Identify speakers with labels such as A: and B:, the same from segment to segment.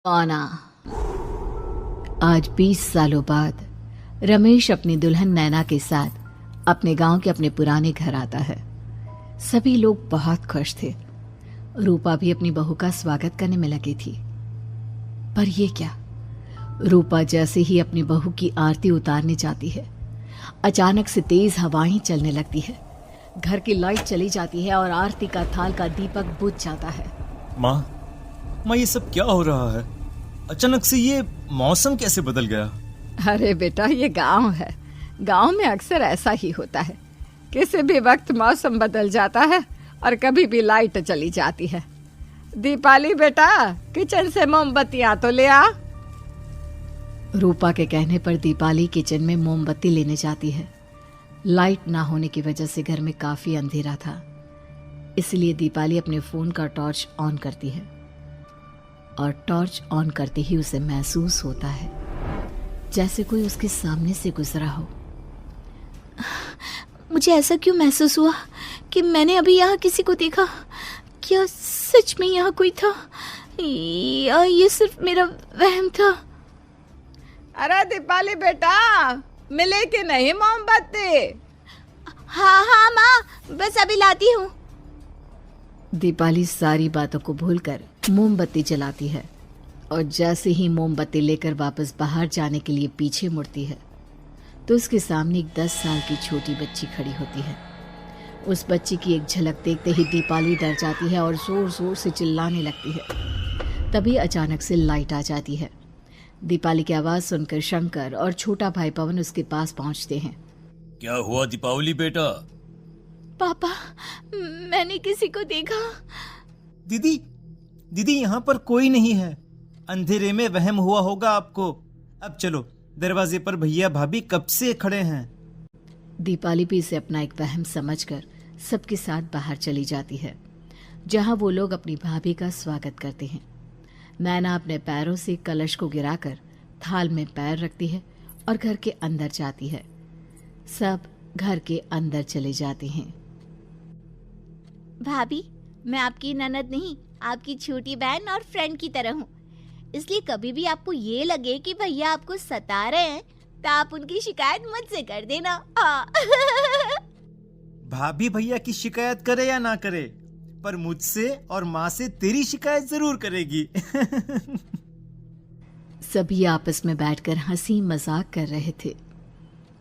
A: कौना। आज 20 सालों बाद रमेश अपनी दुल्हन नैना के साथ अपने गांव के अपने पुराने घर आता है। सभी लोग बहुत खुश थे। रूपा भी अपनी बहू का स्वागत करने में लगी थी। पर ये क्या, रूपा जैसे ही अपनी बहू की आरती उतारने जाती है, अचानक से तेज हवाएं चलने लगती है। घर की लाइट चली जाती है और आरती का थाल का दीपक बुझ जाता है।
B: माँ, ये सब क्या हो रहा है? अचानक से ये मौसम कैसे बदल गया?
C: अरे बेटा, ये गांव है। गांव में अक्सर ऐसा ही होता है। किसी भी वक्त मौसम बदल जाता है और कभी भी लाइट चली जाती है। दीपाली बेटा, किचन से मोमबत्तियां तो ले आ।
A: रूपा के कहने पर दीपाली किचन में मोमबत्ती लेने जाती है। लाइट ना होने की वजह से घर में काफी अंधेरा था, इसलिए दीपाली अपने फोन का टॉर्च ऑन करती है और टॉर्च ऑन करते ही उसे महसूस होता है जैसे कोई उसके सामने से गुजरा हो।
D: मुझे ऐसा क्यों महसूस हुआ कि मैंने अभी यहाँ किसी को देखा? क्या सच में यहाँ कोई था या ये सिर्फ मेरा वहम था?
C: अरे दीपाली बेटा, मिले कि नहीं मोमबत्ती?
D: हाँ माँ, बस अभी लाती हूँ।
A: दीपाली सारी बातों को भूलकर मोमबत्ती जलाती है और जैसे ही मोमबत्ती लेकर वापस बाहर जाने के लिए पीछे मुड़ती है तो उसके सामने एक 10 साल की छोटी बच्ची खड़ी होती है। उस बच्ची की एक झलक देखते ही दीपाली डर जाती है और जोर जोर से चिल्लाने लगती है। तभी अचानक से लाइट आ जाती है। दीपाली की आवाज सुनकर शंकर और छोटा भाई पवन उसके पास पहुंचते हैं।
B: क्या हुआ दीपावली बेटा?
D: पापा, मैंने किसी को देखा।
B: दीदी यहाँ पर कोई नहीं है। अंधेरे में वहम हुआ होगा आपको। अब चलो, दरवाजे पर भैया भाभी कब से खड़े हैं।
A: दीपाली भी इसे अपना एक वहम समझकर सबके साथ बाहर चली जाती है, जहां वो लोग अपनी भाभी का स्वागत करते हैं। नैना अपने पैरों से कलश को गिराकर थाल में पैर रखती है और घर के अंदर जाती है। सब घर के अंदर चले जाते हैं।
D: भाभी, मैं आपकी ननद नहीं, आपकी छोटी बहन और फ्रेंड की तरह हूँ। इसलिए कभी भी आपको ये लगे कि भैया आपको सता रहे हैं तो आप उनकी शिकायत मुझसे कर देना।
B: भाभी भैया की शिकायत करे या ना करे, पर मुझसे और माँ से तेरी शिकायत जरूर करेगी।
A: सभी आपस में बैठकर हंसी मजाक कर रहे थे।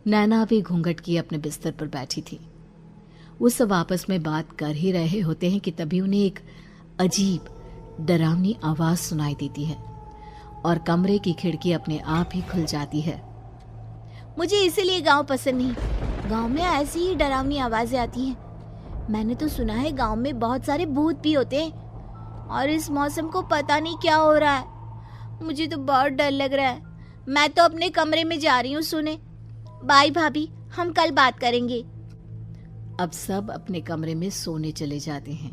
A: नैना भी घूंघट किए अपने बिस्तर पर बैठी थी। वो सब आपस में बात कर ही रहे होते हैं कि तभी उन्हें एक अजीब डरावनी आवाज सुनाई देती है और कमरे की खिड़की अपने आप ही खुल जाती है।
D: मुझे इसीलिए गांव पसंद नहीं। गांव में ऐसी ही डरावनी आवाजें आती हैं। मैंने तो सुना है गांव में बहुत सारे भूत भी होते हैं और इस मौसम को पता नहीं क्या हो रहा है। मुझे तो बहुत डर लग रहा है। मैं तो अपने कमरे में जा रही हूँ सोने। बाय भाभी, हम कल बात करेंगे।
A: अब सब अपने कमरे में सोने चले जाते हैं।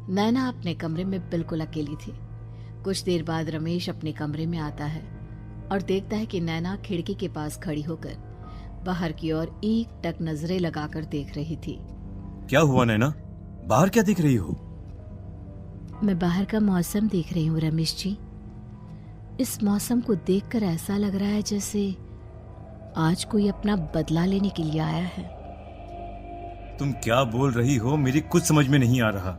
A: नैना अपने कमरे में बिल्कुल अकेली थी। कुछ देर बाद रमेश अपने कमरे में आता है और देखता है कि नैना खिड़की के पास खड़ी होकर बाहर की ओर एक टक नजरें लगाकर देख रही थी।
B: क्या हुआ नैना? बाहर क्या देख रही हो?
A: मैं बाहर का मौसम देख रही हूँ रमेश जी। इस मौसम को देखकर ऐसा लग रहा है जैसे आज कोई अपना बदला लेने के लिए आया है।
B: तुम क्या बोल रही हो? मेरी कुछ समझ में नहीं आ रहा।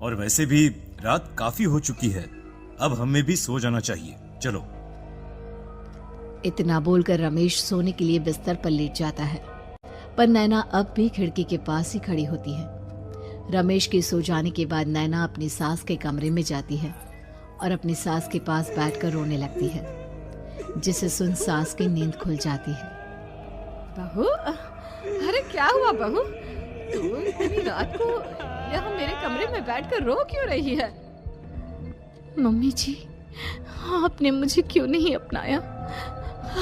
B: और वैसे भी रात काफी हो चुकी है, अब हमें भी सो जाना चाहिए। चलो।
A: इतना बोलकर रमेश सोने के लिए बिस्तर पर लेट जाता है, पर नैना अब भी खिड़की के पास ही खड़ी होती है। रमेश के सो जाने के बाद नैना अपनी सास के कमरे में जाती है और अपनी सास के पास बैठकर रोने लगती है, जिसे सुन सास की नींद खुल जाती है।
C: बहू, अरे क्या हुआ बहू? तू इतनी रात को यहाँ मेरे कमरे में बैठकर रो क्यों रही है?
D: मम्मी जी, आपने मुझे क्यों नहीं अपनाया?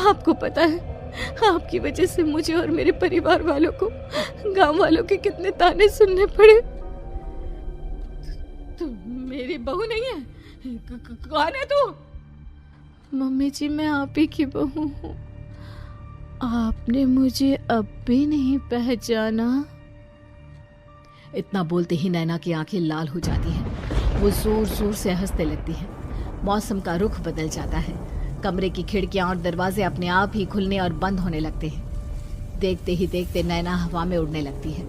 D: आपको पता है, आपकी वजह से मुझे और मेरे परिवार वालों को गांव वालों के कितने ताने सुनने पड़े।
C: तू मेरी बहू नहीं है? कौन है तू?
D: मम्मी जी, मैं आप ही की बहू हूँ। आपने मुझे अब भी नहीं पहचाना?
A: इतना बोलते ही नैना की आंखें लाल हो जाती हैं। वो जोर जोर से हंसने लगती है। मौसम का रुख बदल जाता है। कमरे की खिड़कियां और दरवाजे अपने आप ही खुलने और बंद होने लगते हैं। देखते ही देखते नैना हवा में उड़ने लगती है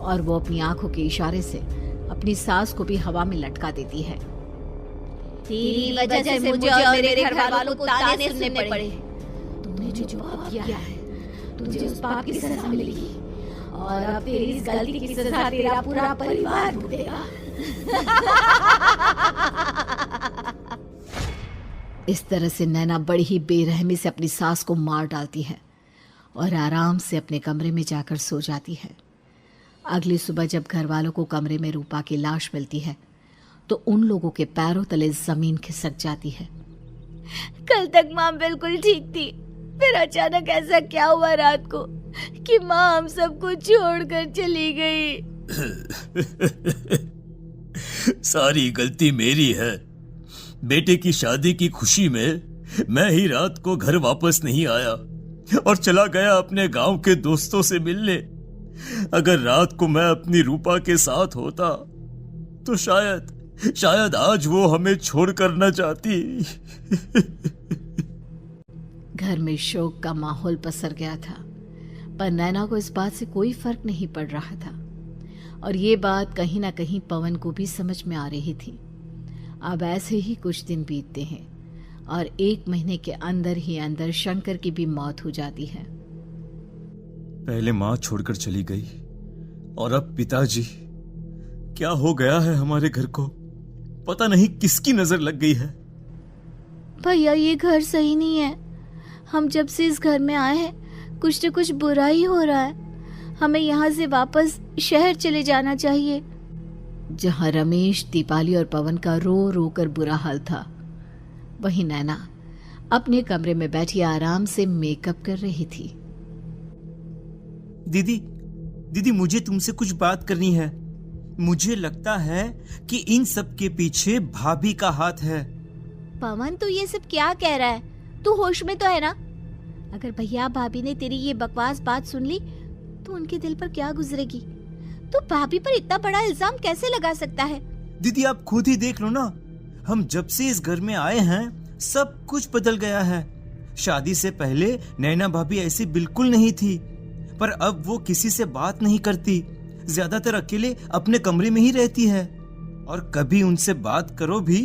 A: और वो अपनी आंखों के इशारे से अपनी सांस को भी हवा में लटका देती है।
D: तेरी वजह से मुझे और मेरे घर वालों को ताने सुनने पड़े। तूने जो पाप किया है, तुझे उस पाप की सजा मिलेगी और अब तेरी इस गलती की सजा तेरा पूरा परिवार भुगतेगा।
A: इस तरह से नैना बड़ी ही बेरहमी से अपनी सास को मार डालती है और आराम से अपने कमरे में जाकर सो जाती है। अगली सुबह जब घर वालों को कमरे में रूपा की लाश मिलती है तो उन लोगों के पैरों तले जमीन खिसक जाती है।
D: कल तक माँ बिल्कुल ठीक थी, फिर अचानक ऐसा क्या हुआ रात को कि माँ हम सबको छोड़कर चली गई।
B: सारी गलती मेरी है। बेटे की शादी की खुशी में मैं ही रात को घर वापस नहीं आया और चला गया अपने गांव के दोस्तों से मिलने। अगर रात को मैं अपनी रूपा के साथ होता तो शायद आज वो हमें छोड़कर न जाती।
A: घर में शोक का माहौल पसर गया था, पर नैना को इस बात से कोई फर्क नहीं पड़ रहा था और ये बात कहीं ना कहीं पवन को भी समझ में आ रही थी। अब ऐसे ही कुछ दिन बीतते हैं और 1 महीने के अंदर ही अंदर शंकर की भी मौत हो जाती है।
B: पहले माँ छोड़कर चली गई और अब पिताजी। क्या हो गया है हमारे घर को? पता नहीं किसकी नजर लग गई है।
D: भैया ये घर सही नहीं है। हम जब से इस घर में आए हैं कुछ न कुछ बुरा ही हो रहा है। हमें यहाँ से वापस शहर चले जाना चाहिए।
A: जहाँ रमेश, दीपाली और पवन का रो रो कर बुरा हाल था, वहीं नैना अपने कमरे में बैठी आराम से मेकअप कर रही थी।
B: दीदी मुझे तुमसे कुछ बात करनी है। मुझे लगता है कि इन सब के पीछे भाभी का हाथ है।
D: पवन तू ये सब क्या कह रहा है? तू होश में तो है ना? अगर भैया भाभी ने तेरी ये बकवास बात सुन ली तो उनके दिल पर क्या गुजरेगी? तू भाभी पर इतना बड़ा इल्जाम कैसे लगा सकता है?
B: दीदी आप खुद ही देख लो ना। हम जब से इस घर में आए हैं सब कुछ बदल गया है। शादी से पहले नैना भाभी ऐसी बिल्कुल नहीं थी, पर अब वो किसी से बात नहीं करती। ज्यादातर अकेले अपने कमरे में ही रहती है और कभी उनसे बात करो भी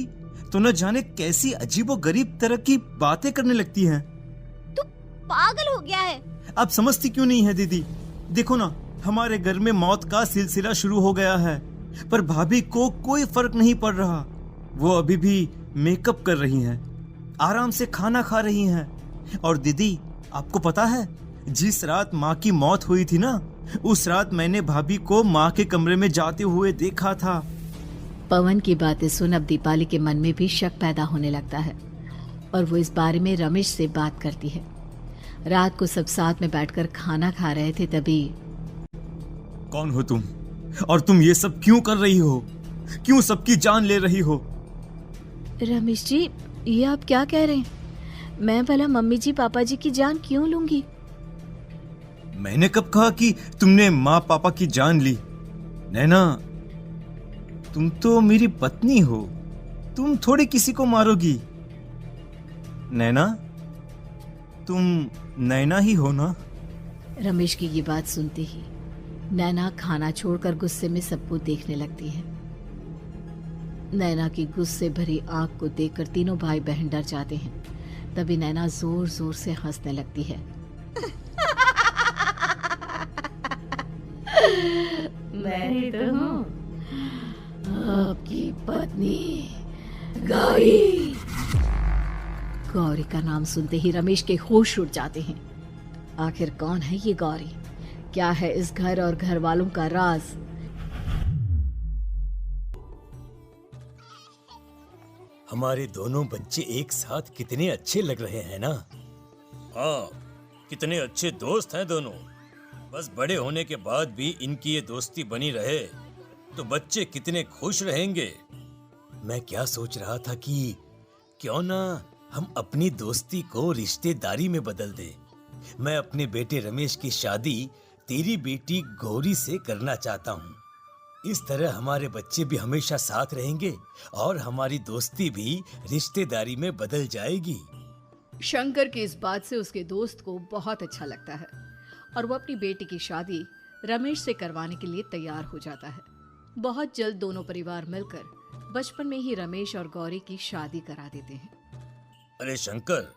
B: तो न जाने कैसी अजीबोगरीब तरह की बातें करने लगती हैं।
D: तू पागल हो गया है?
B: आप समझती क्यों नहीं है दीदी? देखो ना, हमारे घर में मौत का सिलसिला शुरू हो गया है, पर भाभी को कोई फर्क नहीं पड़ रहा। वो अभी भी मेकअप कर रही हैं, आराम से खाना खा रही हैं। और दीदी आपको पता है, जिस रात माँ की मौत हुई थी ना, उस रात मैंने भाभी को माँ के कमरे में जाते हुए देखा था।
A: पवन की बातें सुन अब दीपाली के मन में भी शक पैदा होने लगता है और वो इस बारे में रमेश से बात करती है। रात को सब साथ में बैठकर खाना खा रहे थे, तभी
B: कौन हो तुम और तुम ये सब क्यों कर रही हो? क्यों सबकी जान ले रही हो?
D: रमेश जी, ये आप क्या कह रहे हैं? मैं भला मम्मी जी पापा जी की जान क्यों लूंगी?
B: मैंने कब कहा कि तुमने माँ पापा की जान ली? नैना, तुम तो मेरी पत्नी हो, तुम थोड़ी किसी को मारोगी। नैना, तुम नैना ही हो ना?
A: रमेश की ये बात सुनते ही नैना खाना छोड़कर गुस्से में सबको देखने लगती है। नैना की गुस्से भरी आंख को देखकर तीनों भाई बहन डर जाते हैं। तभी नैना जोर जोर से हंसने लगती है।
D: मैं ही तो हूँ,
A: आपकी पत्नी गौरी। गौरी का नाम सुनते ही रमेश के होश उड़ जाते हैं। आखिर कौन है ये गौरी? क्या है इस घर और घर वालों का राज?
E: हमारे दोनों बच्चे एक साथ कितने अच्छे लग रहे हैं ना?
B: हाँ, कितने अच्छे दोस्त हैं दोनों। बस बड़े होने के बाद भी इनकी ये दोस्ती बनी रहे तो बच्चे कितने खुश रहेंगे।
E: मैं क्या सोच रहा था कि क्यों ना हम अपनी दोस्ती को रिश्तेदारी में बदल दें। मैं अपने बेटे रमेश की शादी तेरी बेटी गौरी से करना चाहता हूँ। इस तरह हमारे बच्चे भी हमेशा साथ रहेंगे और हमारी दोस्ती भी रिश्तेदारी में बदल जाएगी।
A: शंकर की इस बात से उसके दोस्त को बहुत अच्छा लगता है और वो अपनी बेटी की शादी रमेश से करवाने के लिए तैयार हो जाता है। बहुत जल्द दोनों परिवार मिलकर बचपन में ही रमेश और गौरी की शादी करा देते हैं।
E: अरे शंकर,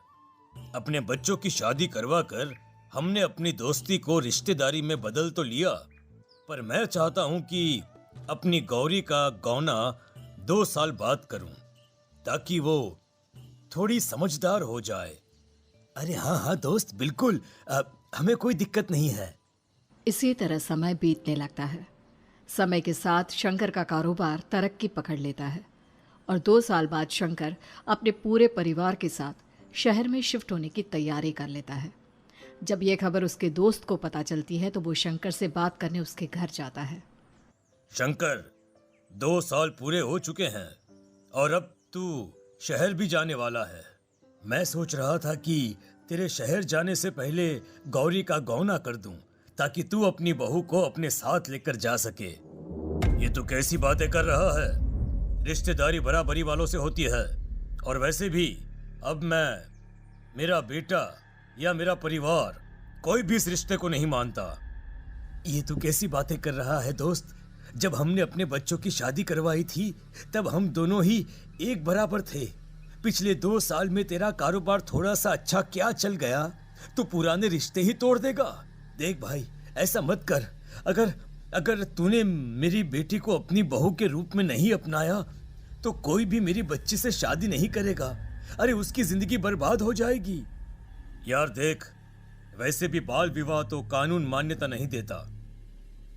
E: अपने बच्चों की शादी करवा कर हमने अपनी दोस्ती को रिश्तेदारी में बदल तो लिया, पर मैं चाहता हूं कि अपनी गौरी का गौना 2 साल बाद करूं, ताकि वो थोड़ी समझदार हो जाए। अरे हाँ दोस्त, बिल्कुल, हमें कोई दिक्कत नहीं है।
A: इसी तरह समय बीतने लगता है। समय के साथ शंकर का कारोबार तरक्की पकड़ लेता है और 2 साल बाद शंकर अपने पूरे परिवार के साथ शहर में शिफ्ट होने की तैयारी कर लेता है। जब यह खबर उसके दोस्त को पता चलती है तो वो शंकर से बात करने उसके घर जाता है।
E: शंकर, 2 साल पूरे हो चुके हैं और अब तू शहर भी जाने वाला है। मैं सोच रहा था कि तेरे शहर जाने से पहले गौरी का गौना कर दूं, ताकि तू अपनी बहू को अपने साथ लेकर जा सके। ये तू कैसी बातें कर रहा है? रिश्तेदारी बराबरी वालों से होती है, और वैसे भी अब मेरा बेटा या मेरा परिवार कोई भी इस रिश्ते को नहीं मानता। ये तू कैसी बातें कर रहा है दोस्त? जब हमने अपने बच्चों की शादी करवाई थी तब हम दोनों ही एक बराबर थे। पिछले 2 साल में तेरा कारोबार थोड़ा सा अच्छा क्या चल गया तो पुराने रिश्ते ही तोड़ देगा। देख भाई, ऐसा मत कर। अगर तूने मेरी बेटी को अपनी बहू के रूप में नहीं अपनाया तो कोई भी मेरी बच्ची से शादी नहीं करेगा। अरे उसकी जिंदगी बर्बाद हो जाएगी। यार देख, वैसे भी बाल विवाह तो कानून मान्यता नहीं देता,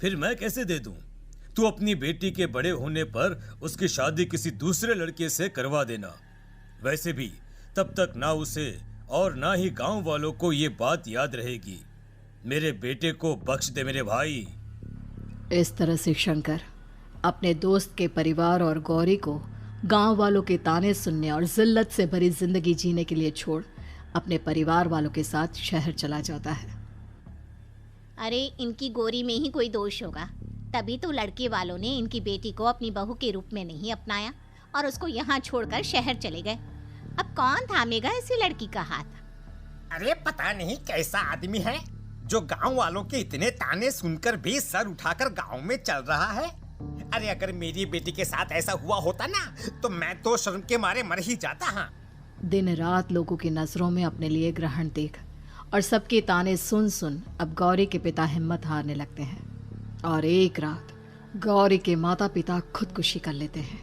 E: फिर मैं कैसे दे दूं? तू अपनी बेटी के बड़े होने पर उसकी शादी किसी दूसरे लड़के से करवा देना। वैसे भी तब तक ना उसे और ना ही गांव वालों को ये बात याद रहेगी। मेरे बेटे को बख्श दे मेरे भाई।
A: इस तरह से शंकर अपने दोस्त के परिवार और गौरी को गांव वालों के ताने सुनने और जिल्लत से भरी जिंदगी जीने के लिए छोड़ अपने परिवार वालों के साथ शहर चला जाता है।
D: अरे इनकी गोरी में ही कोई दोष होगा, तभी तो लड़के वालों ने इनकी बेटी को अपनी बहू के रूप में नहीं अपनाया और उसको यहाँ छोड़कर शहर चले गए। अब कौन थामेगा ऐसी लड़की का हाथ?
F: अरे पता नहीं कैसा आदमी है जो गांव वालों के इतने ताने सुनकर भी सर उठाकर गांव में चल रहा है। अरे अगर मेरी बेटी के साथ ऐसा हुआ होता ना तो मैं तो शर्म के मारे मर ही जाता। हाँ,
A: दिन रात लोगों की नजरों में अपने लिए ग्रहण देख और सबके ताने सुन सुन अब गौरी के पिता हिम्मत हारने लगते हैं और एक रात गौरी के माता पिता खुदकुशी कर लेते हैं।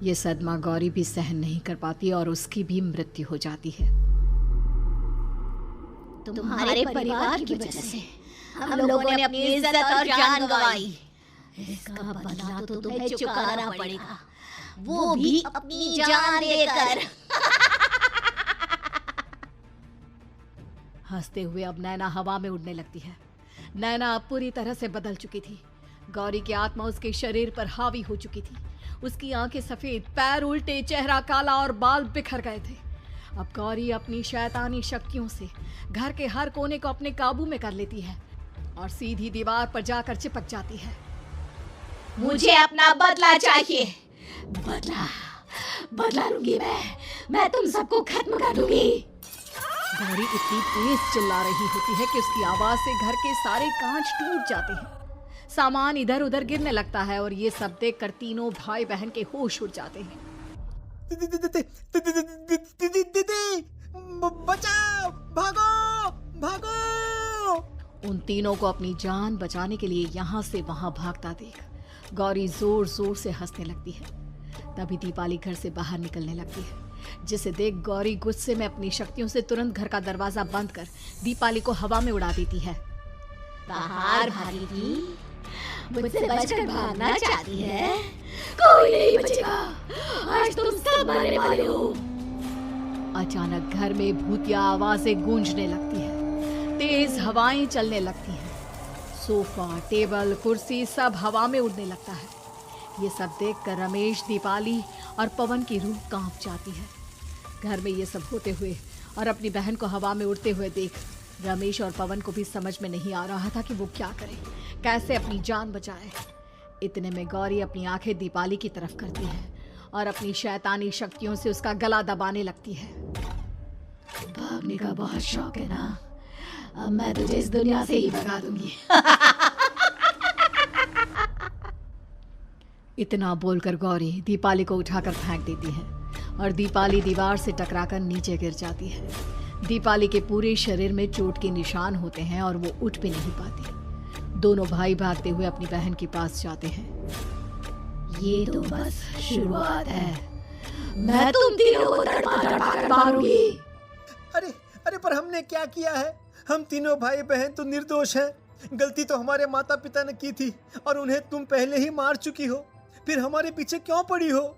A: ये सदमा गौरी भी सहन नहीं कर पाती और उसकी भी मृत्यु हो जाती है।
D: तुम्हारे परिवार की वजह से हम लोगों ने अपनी इज्जत और जान गंवाई। इसका बदला तो तुम्हें चुकाना पड़ेगा, वो भी अपनी जान देकर।
A: हंसते हुए अब नैना हवा में उड़ने लगती है। नैना अब पूरी तरह से बदल चुकी थी। गौरी की आत्मा उसके शरीर पर हावी हो चुकी थी। उसकी आंखें सफेद, पैर उल्टे, चेहरा काला और बाल बिखर गए थे। अब गौरी अपनी शैतानी शक्तियों से घर के हर कोने को अपने काबू में कर लेती है और सीधी दीवार पर जाकर चिपक जाती है।
D: मुझे अपना बदला चाहिए। बदला लूंगी मैं तुम सबको खत्म कर दूंगी।
A: गौरी इतनी तेज चिल्ला रही होती है कि उसकी आवाज से घर के सारे कांच टूट जाते हैं। सामान इधर उधर गिरने लगता है और ये सब देखकर तीनों भाई बहन के होश उड़ जाते हैं।
F: बचाओ, भागो।
A: उन तीनों को अपनी जान बचाने के लिए यहाँ से वहां भागता देख गौरी जोर जोर से हंसने लगती है। तभी दीपाली घर से बाहर निकलने लगती है, जिसे देख गौरी गुस्से में अपनी शक्तियों से तुरंत घर का दरवाजा बंद कर दीपाली को हवा में उड़ा देती है।
D: बाहर भागेगी, मुझसे बचकर भागना चाहती है? कोई नहीं बचेगा, आज तुम सब मरने वाले हो।
A: अचानक घर में भूतिया आवाजें गूंजने लगती है, तेज हवाएं चलने लगती हैं। सोफा, टेबल, कुर्सी सब हवा में उड़ने लगता है। ये सब देखकर रमेश, दीपाली और पवन की रूह कांप जाती है। घर में ये सब होते हुए और अपनी बहन को हवा में उड़ते हुए देख रमेश और पवन को भी समझ में नहीं आ रहा था कि वो क्या करे, कैसे अपनी जान बचाए।
C: इतने में गौरी अपनी आंखें दीपाली की तरफ करती है और अपनी शैतानी शक्तियों से उसका गला दबाने लगती है।
A: भागने का बहुत शौक है ना, अब मैं तुझे इस दुनिया से ही भगा दूंगी।
C: इतना बोलकर गौरी दीपाली को उठाकर फेंक देती है और दीपाली दीवार से टकराकर नीचे गिर जाती है। दीपाली के पूरे शरीर में चोट के निशान होते हैं और वो उठ भी नहीं पाती। दोनों भाई भागते हुए अपनी बहन के पास जाते हैं।
A: ये तो बस शुरुआत है, मैं तुम तीनों को तड़पा कर मारूंगी।
B: अरे अरे, पर हमने क्या किया है? हम तीनों भाई बहन तो निर्दोष हैं। गलती तो हमारे माता पिता ने की थी और उन्हें तुम पहले ही मार चुकी हो, फिर हमारे पीछे क्यों पड़ी हो?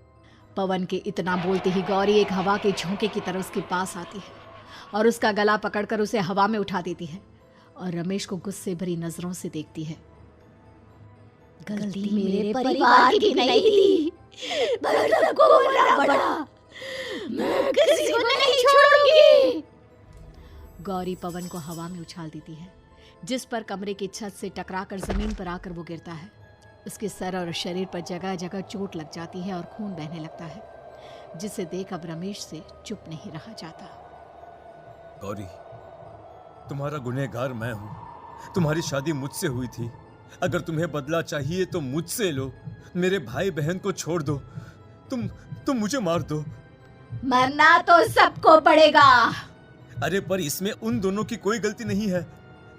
C: पवन के इतना बोलते ही गौरी एक हवा के झोंके की तरह उसके पास आती है और उसका गला पकड़कर उसे हवा में उठा देती है और रमेश को गुस्से भरी नजरों से देखती है।
A: गलती मेरे परिवार की नहीं थी, पर सबको बोलना पड़ा। मैं किसी को नहीं छोड़ूंगी।
C: गौरी पवन को हवा में उछाल देती है, जिस पर कमरे की छत से टकराकर जमीन पर आकर वो गिरता है। उसके सर और शरीर पर जगह जगह चोट लग जाती है और खून बहने लगता है, जिसे देख अब रमेश से चुप नहीं रहा जाता।
E: गौरी, तुम्हारा गुनहगार मैं हूँ। तुम्हारी शादी मुझसे हुई थी। अगर तुम्हें बदला चाहिए तो मुझसे लो। मेरे भाई बहन को छोड़ दो। तुम मुझे मार दो।
A: मरना तो सबको पड़ेगा।
E: अरे पर इसमें उन दोनों की कोई गलती नहीं है।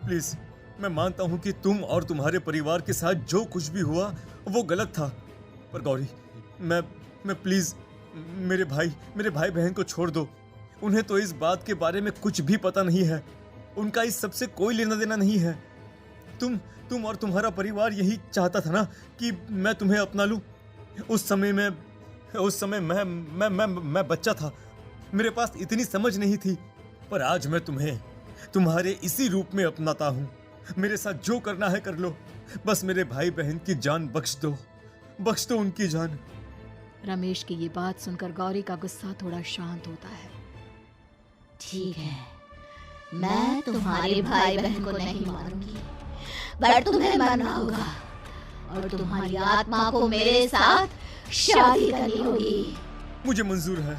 E: प्लीज, मैं मानता हूँ कि तुम और तुम्हारे परिवार के साथ जो कुछ भी हुआ वो गलत था, पर गौरी, मैं प्लीज मेरे भाई बहन को छोड़ दो। उन्हें तो इस बात के बारे में कुछ भी पता नहीं है। उनका इस सब से कोई लेना देना नहीं है। तुम और तुम्हारा परिवार यही चाहता था ना कि मैं तुम्हें अपना लूं। उस समय मैं बच्चा था। मेरे पास इतनी समझ नहीं थी, पर आज मैं तुम्हें तुम्हारे इसी रूप में अपनाता हूँ। मेरे साथ जो करना है कर लो, बस मेरे भाई बहन की जान बख्श दो उनकी जान।
C: रमेश की ये बात सुनकर गौरी का गुस्सा थोड़ा शांत होता है।
A: ठीक है, मैं तुम्हारे भाई बहन को नहीं मारूंगी, पर तुम्हें मरना होगा और तुम्हारी आत्मा को मेरे साथ शादी करनी होगी।
E: मुझे मंजूर है।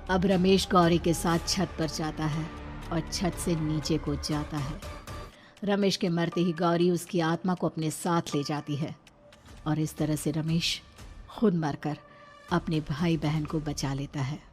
C: अब रमेश गौरी के साथ छत पर जाता है और छत से नीचे को जाता है। रमेश के मरते ही गौरी उसकी आत्मा को अपने साथ ले जाती है और इस तरह से रमेश खुद मरकर अपने भाई बहन को बचा लेता है।